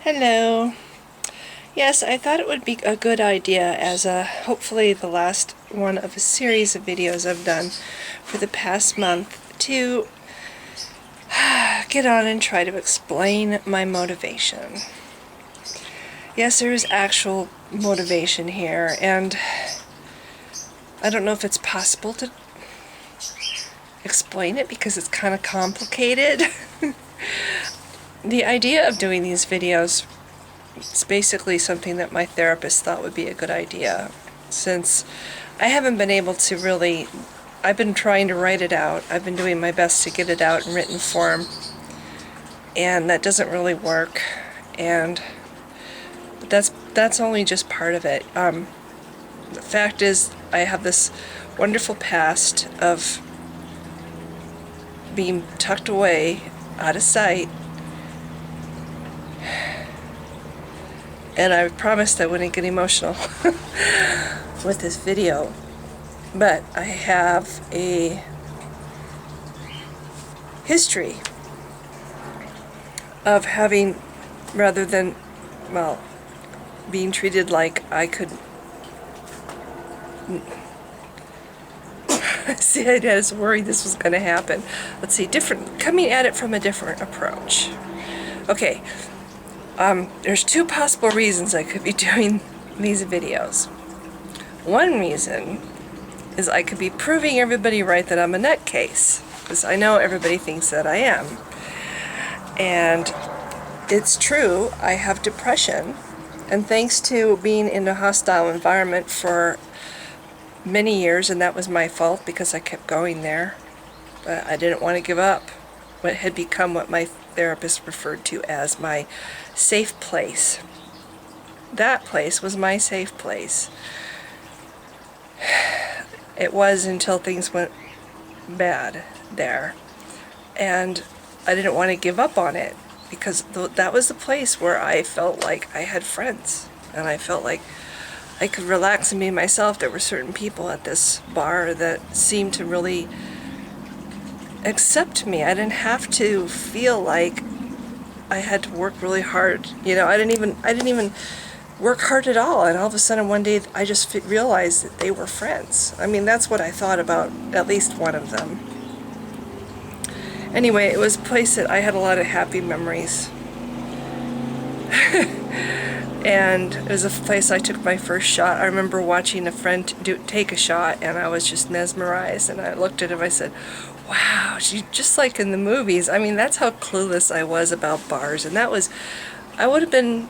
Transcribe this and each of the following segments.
Hello. Yes, I thought it would be a good idea as hopefully the last one of a series of videos I've done for the past month to get on and try to explain my motivation. Yes, there is actual motivation here, and I don't know if it's possible to explain it because it's kind of complicated. The idea of doing these videos is basically something that my therapist thought would be a good idea, since I haven't been able to really, I've been trying to write it out. I've been doing my best to get it out in written form, and that doesn't really work, and that's only just part of it. The fact is, I have this wonderful past of being tucked away, out of sight, and I promised I wouldn't get emotional with this video, but I have a history of having, rather than, well, being treated like I could see, I was worried this was going to happen. Let's see, coming at it from a different approach. Okay, there's two possible reasons I could be doing these videos. One reason is I could be proving everybody right that I'm a nutcase, because I know everybody thinks that I am. And it's true, I have depression, and thanks to being in a hostile environment for many years, and that was my fault because I kept going there, but I didn't want to give up what had become what my therapist referred to as my safe place. That place was my safe place. It was until things went bad there, and I didn't want to give up on it because that was the place where I felt like I had friends, and I felt like I could relax and be myself. There were certain people at this bar that seemed to really accept me. I didn't have to feel like I had to work really hard. You know, I didn't even work hard at all. And all of a sudden one day I just realized that they were friends. I mean, that's what I thought about at least one of them. Anyway, it was a place that I had a lot of happy memories. And it was a place I took my first shot. I remember watching a friend take a shot, and I was just mesmerized. And I looked at him, I said, wow, she's just like in the movies. I mean, that's how clueless I was about bars. And that was, I would have been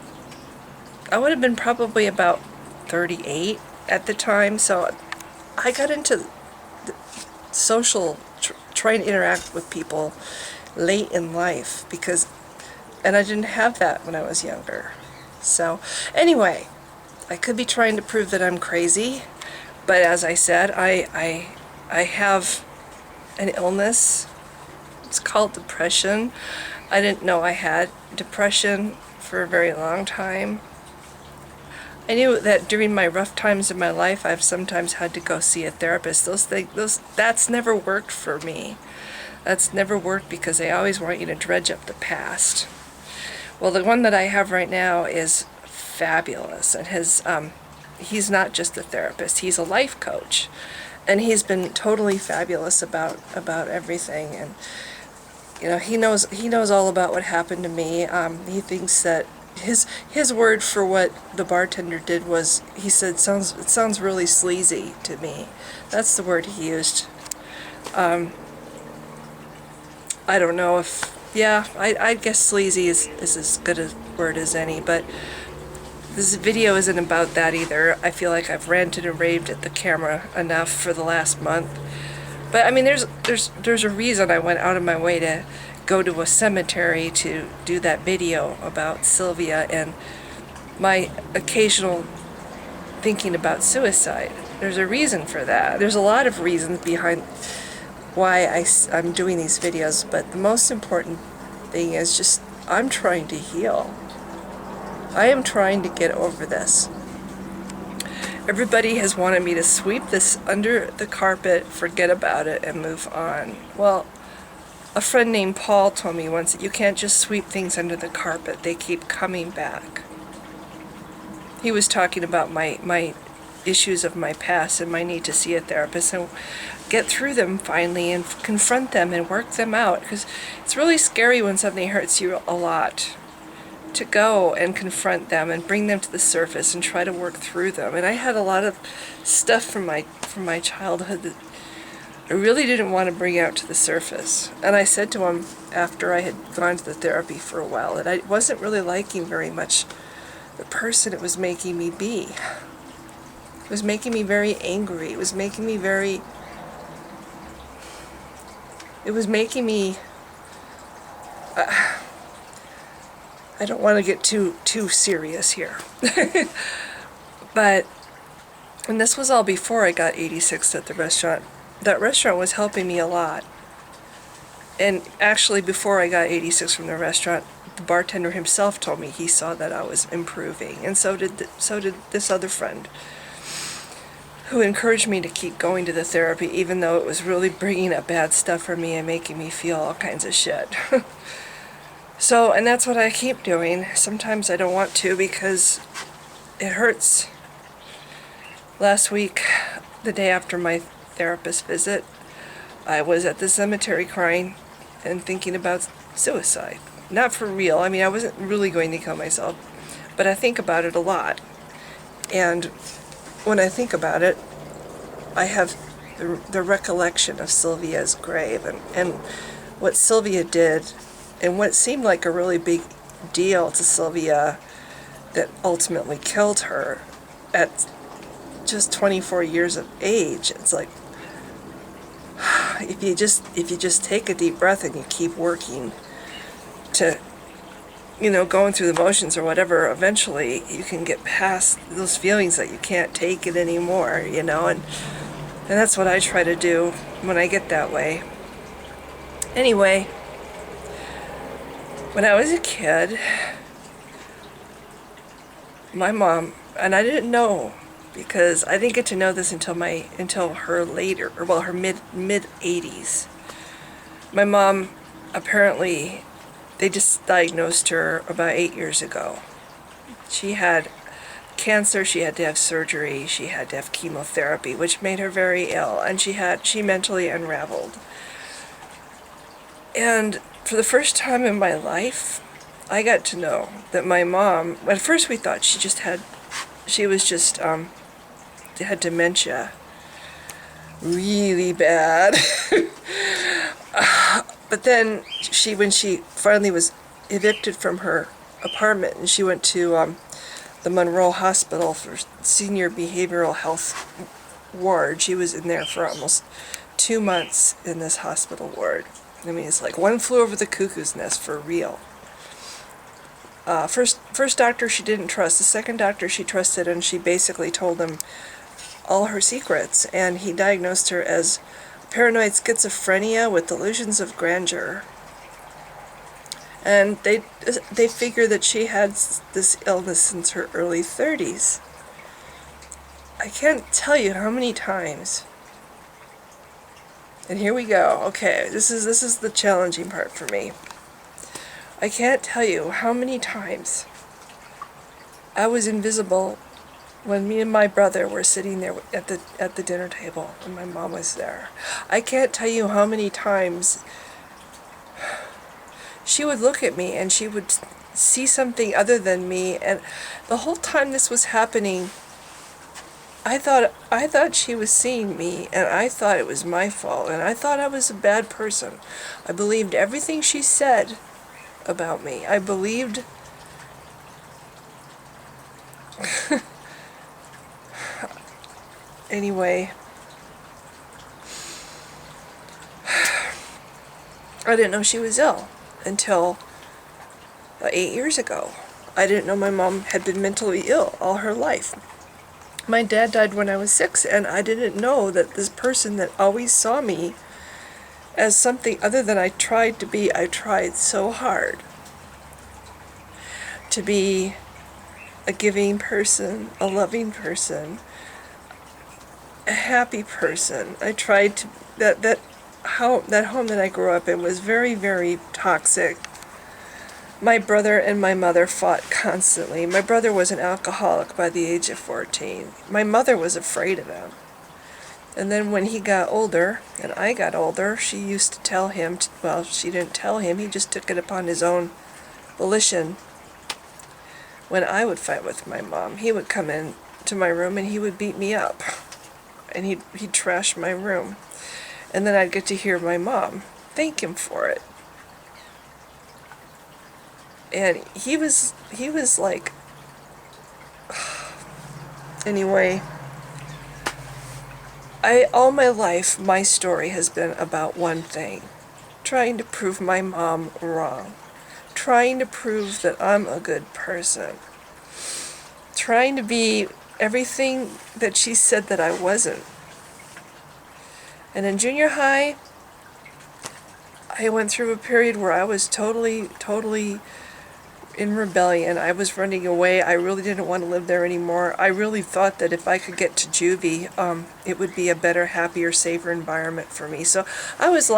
probably about 38 at the time. So I got into social, trying to interact with people late in life and I didn't have that when I was younger. So anyway, I could be trying to prove that I'm crazy, but as I said, I have an illness. It's called depression. I didn't know I had depression for a very long time. I knew that during my rough times in my life, I've sometimes had to go see a therapist. That's never worked for me. That's never worked because they always want you to dredge up the past. Well, the one that I have right now is fabulous, and he's not just a therapist, he's a life coach, and he's been totally fabulous about everything. And you know, he knows all about what happened to me. He thinks that his word for what the bartender did was, he said, it sounds really sleazy to me. That's the word he used. I don't know if, yeah, I guess sleazy is as good a word as any, but this video isn't about that either. I feel like I've ranted and raved at the camera enough for the last month. But I mean, there's a reason I went out of my way to go to a cemetery to do that video about Sylvia and my occasional thinking about suicide. There's a reason for that. There's a lot of reasons behind why I'm doing these videos, but the most important thing is just I'm trying to heal. I am trying to get over this. Everybody has wanted me to sweep this under the carpet, forget about it, and move on. Well, A friend named Paul told me once that you can't just sweep things under the carpet. They keep coming back. He was talking about my issues of my past and my need to see a therapist and get through them finally and confront them and work them out, because it's really scary when something hurts you a lot, to go and confront them and bring them to the surface and try to work through them. And I had a lot of stuff from my childhood that I really didn't want to bring out to the surface. And I said to him after I had gone to the therapy for a while that I wasn't really liking very much the person it was making me be. It was making me very angry. It was making me I don't want to get too serious here. But, and this was all before I got 86 at the restaurant. That restaurant was helping me a lot. And actually, before I got 86 from the restaurant, the bartender himself told me he saw that I was improving. And so did this other friend, who encouraged me to keep going to the therapy, even though it was really bringing up bad stuff for me and making me feel all kinds of shit. So, and that's what I keep doing. Sometimes I don't want to because it hurts. Last week, the day after my therapist visit, I was at the cemetery crying and thinking about suicide. Not for real. I mean, I wasn't really going to kill myself, but I think about it a lot. And when I think about it, I have the recollection of Sylvia's grave and what Sylvia did, and what seemed like a really big deal to Sylvia that ultimately killed her at just 24 years of age. It's like, if you just take a deep breath and you keep working to, going through the motions or whatever, eventually you can get past those feelings that you can't take it anymore, and that's what I try to do when I get that way. Anyway, when I was a kid, my mom, and I didn't know, because I didn't get to know this until her later, or her mid 80s. My mom, apparently, they just diagnosed her about 8 years ago. She had cancer, she had to have surgery, she had to have chemotherapy, which made her very ill, and she mentally unraveled. And for the first time in my life, I got to know that my mom, at first we thought she had dementia, really bad. But then when she finally was evicted from her apartment and she went to the Monroe Hospital for senior behavioral health ward, she was in there for almost 2 months in this hospital ward. I mean, it's like one flew over the cuckoo's nest for real. First doctor she didn't trust. The second doctor she trusted, and she basically told him all her secrets, and he diagnosed her as paranoid schizophrenia with delusions of grandeur. And they figure that she had this illness since her early 30s. I can't tell you how many times. And here we go. Okay, this is the challenging part for me. I can't tell you how many times I was invisible when me and my brother were sitting there at the dinner table and my mom was there. I can't tell you how many times she would look at me and she would see something other than me, and the whole time this was happening, I thought she was seeing me, and I thought it was my fault, and I thought I was a bad person. I believed everything she said about me. I believed anyway, I didn't know she was ill until 8 years ago. I didn't know my mom had been mentally ill all her life. My dad died when I was 6, and I didn't know that this person that always saw me as something other than I tried to be. I tried so hard to be a giving person, a loving person, a happy person. I tried to, that that home that I grew up in was very, very toxic. My brother and my mother fought constantly. My brother was an alcoholic by the age of 14. My mother was afraid of him. And then when he got older, and I got older, she used to tell him, well, she didn't tell him, he just took it upon his own volition. When I would fight with my mom, he would come in to my room and he would beat me up. And he'd trash my room. And then I'd get to hear my mom thank him for it. And he was like, anyway, all my life, my story has been about one thing: trying to prove my mom wrong, trying to prove that I'm a good person, trying to be everything that she said that I wasn't. And in junior high, I went through a period where I was totally in rebellion. I was running away. I really didn't want to live there anymore. I really thought that if I could get to juvie, it would be a better, happier, safer environment for me. So I was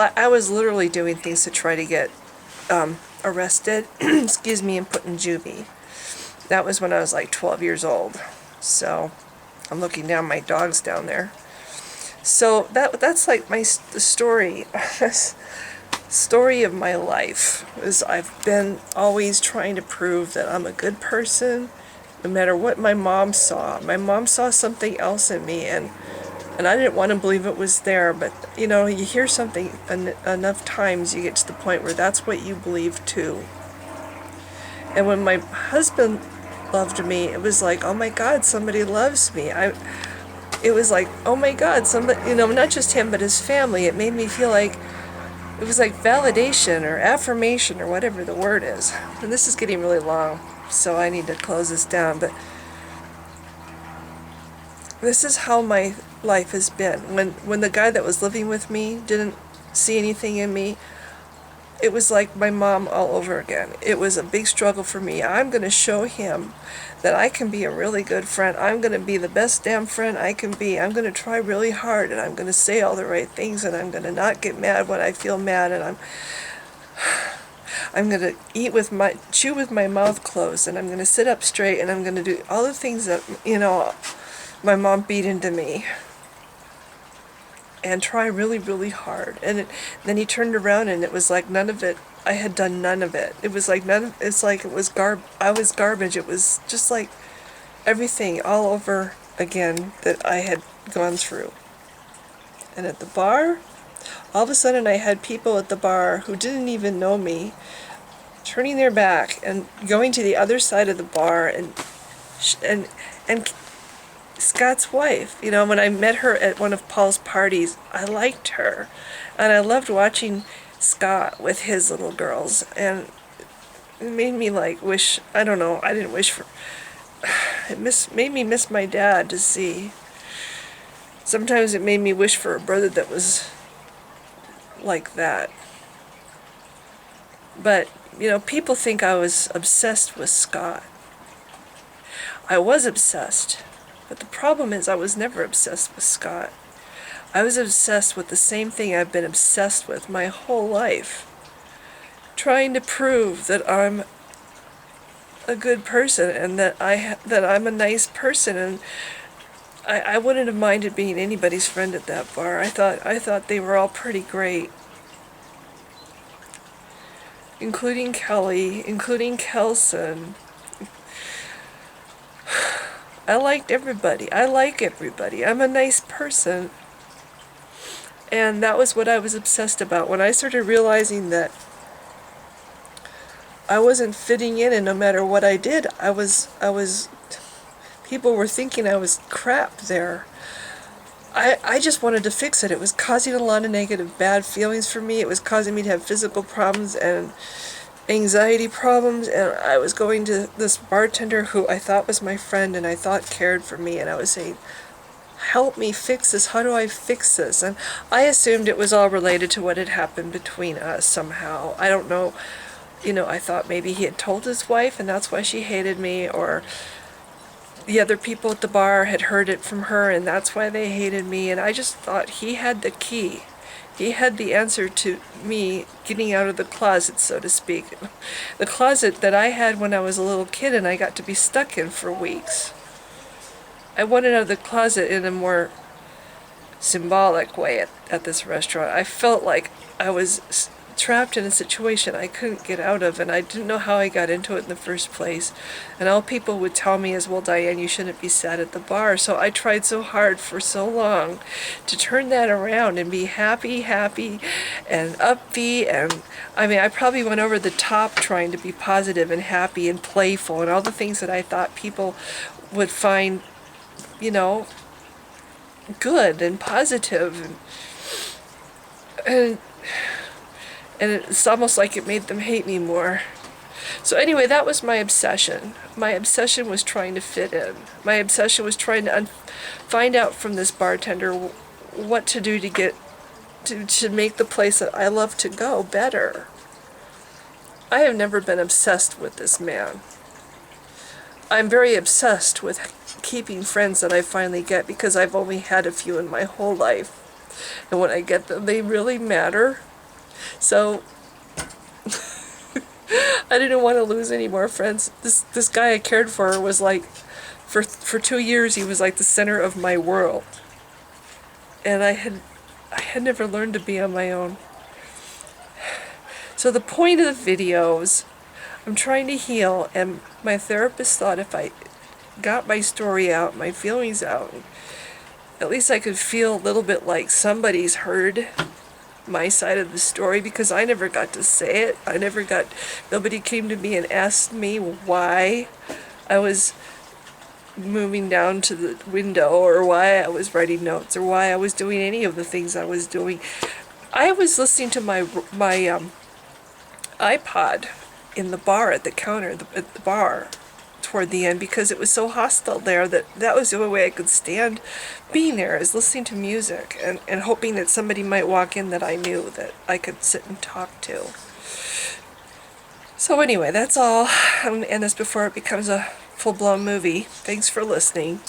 literally doing things to try to get arrested, excuse me, and put in juvie. That was when I was like 12 years old. So I'm looking down, my dog's down there. So that's like the story. Story of my life is I've been always trying to prove that I'm a good person, no matter what my mom saw. My mom saw something else in me, and I didn't want to believe it was there, but you hear something enough times, you get to the point where that's what you believe too. And when my husband loved me, it was like, oh my God, somebody loves me. It was like, oh my God, somebody, not just him, but his family. It made me feel like it was like validation or affirmation or whatever the word is. And this is getting really long, so I need to close this down. But this is how my life has been. When the guy that was living with me didn't see anything in me, it was like my mom all over again. It was a big struggle for me. I'm going to show him that I can be a really good friend. I'm going to be the best damn friend I can be. I'm going to try really hard, and I'm going to say all the right things, and I'm going to not get mad when I feel mad, and I'm going to chew with my mouth closed, and I'm going to sit up straight, and I'm going to do all the things that, my mom beat into me. And try really, really hard. And then he turned around, and it was like none of it. I had done none of it. It was like it's like it was I was garbage. It was just like everything all over again that I had gone through. And at the bar, all of a sudden I had people at the bar who didn't even know me, turning their back and going to the other side of the bar, and Scott's wife, when I met her at one of Paul's parties, I liked her. And I loved watching Scott with his little girls. And it made me wish, I don't know, I didn't wish for, made me miss my dad to see. Sometimes it made me wish for a brother that was like that. But, people think I was obsessed with Scott. I was obsessed. But the problem is I was never obsessed with Scott. I was obsessed with the same thing I've been obsessed with my whole life. Trying to prove that I'm a good person, and that I'm a nice person, and I wouldn't have minded being anybody's friend at that bar. I thought they were all pretty great. Including Kelly, including Kelson. I liked everybody. I like everybody. I'm a nice person. And that was what I was obsessed about. When I started realizing that I wasn't fitting in, and no matter what I did, people were thinking I was crap there. I just wanted to fix it. It was causing a lot of negative, bad feelings for me. It was causing me to have physical problems and anxiety problems, and I was going to this bartender who I thought was my friend and I thought cared for me, and I was saying, help me fix this, how do I fix this? And I assumed it was all related to what had happened between us somehow. I don't know, I thought maybe he had told his wife and that's why she hated me, or the other people at the bar had heard it from her and that's why they hated me, and I just thought he had the key. He had the answer to me getting out of the closet, so to speak. The closet that I had when I was a little kid and I got to be stuck in for weeks. I wanted out of the closet in a more symbolic way at this restaurant. I felt like I was trapped in a situation I couldn't get out of, and I didn't know how I got into it in the first place. And all people would tell me is, well, Diane, you shouldn't be sad at the bar. So I tried so hard for so long to turn that around and be happy and upbeat. And I mean, I probably went over the top trying to be positive and happy and playful and all the things that I thought people would find, you know, good and positive. And it's almost like it made them hate me more. So anyway, that was my obsession. My obsession was trying to fit in. My obsession was trying to find out from this bartender what to do to get to make the place that I love to go better. I have never been obsessed with this man. I'm very obsessed with keeping friends that I finally get, because I've only had a few in my whole life. And when I get them, they really matter. So I didn't want to lose any more friends. This guy I cared for was like, for 2 years, he was like the center of my world. And I had never learned to be on my own. So the point of the videos, I'm trying to heal, and my therapist thought if I got my story out, my feelings out, at least I could feel a little bit like somebody's heard my side of the story, because I never got to say it. Nobody came to me and asked me why I was moving down to the window, or why I was writing notes, or why I was doing any of the things I was doing. I was listening to my iPod in the bar at the counter, at the bar, toward the end, because it was so hostile there that was the only way I could stand being there, is listening to music and hoping that somebody might walk in that I knew that I could sit and talk to. So anyway, that's all. I'm going to end this before it becomes a full-blown movie. Thanks for listening.